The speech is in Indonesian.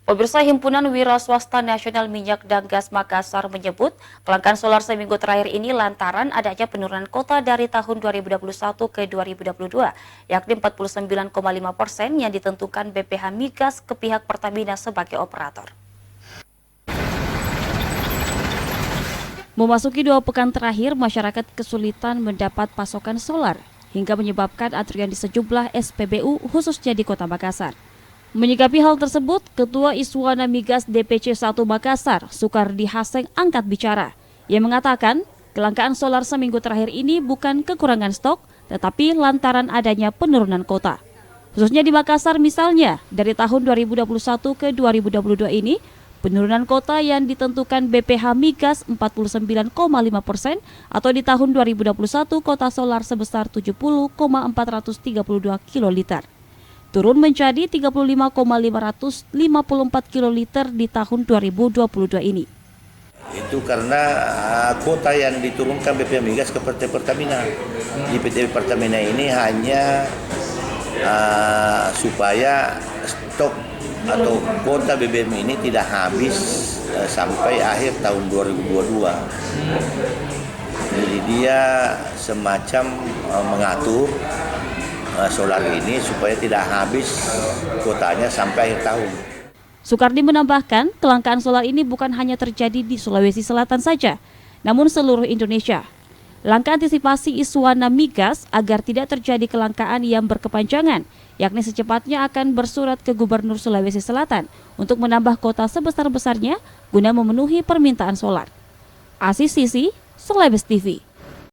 Pemirsa, Himpunan Wira Swasta Nasional Minyak dan Gas Makassar menyebut kelangkaan solar seminggu terakhir ini lantaran adanya penurunan kota dari tahun 2021 ke 2022, yakni 49,5% yang ditentukan BPH Migas ke pihak Pertamina sebagai operator. Memasuki 2 pekan terakhir, masyarakat kesulitan mendapat pasokan solar hingga menyebabkan antrian di sejumlah SPBU khususnya di Kota Makassar. Menyikapi hal tersebut, Ketua Iswana Migas DPC 1 Makassar, Sukardi Haseng, angkat bicara. Ia mengatakan, kelangkaan solar seminggu terakhir ini bukan kekurangan stok, tetapi lantaran adanya penurunan kota. Khususnya di Makassar misalnya, dari tahun 2021 ke 2022 ini, penurunan kota yang ditentukan BPH Migas 49,5% atau di tahun 2021 kota solar sebesar 70,432 kiloliter. Turun menjadi 35,554 kiloliter di tahun 2022 ini. Itu karena kuota yang diturunkan BPH Migas ke PT Pertamina. Di PT Pertamina ini hanya supaya stok atau kuota BBM ini tidak habis sampai akhir tahun 2022. Jadi dia semacam mengatur solar ini supaya tidak habis kuotanya sampai akhir tahun. Sukardi menambahkan, kelangkaan solar ini bukan hanya terjadi di Sulawesi Selatan saja, namun seluruh Indonesia. Langkah antisipasi Iswana Migas agar tidak terjadi kelangkaan yang berkepanjangan, yakni secepatnya akan bersurat ke Gubernur Sulawesi Selatan untuk menambah kota sebesar-besarnya guna memenuhi permintaan solar. Asis Sisi, Sulawesi TV.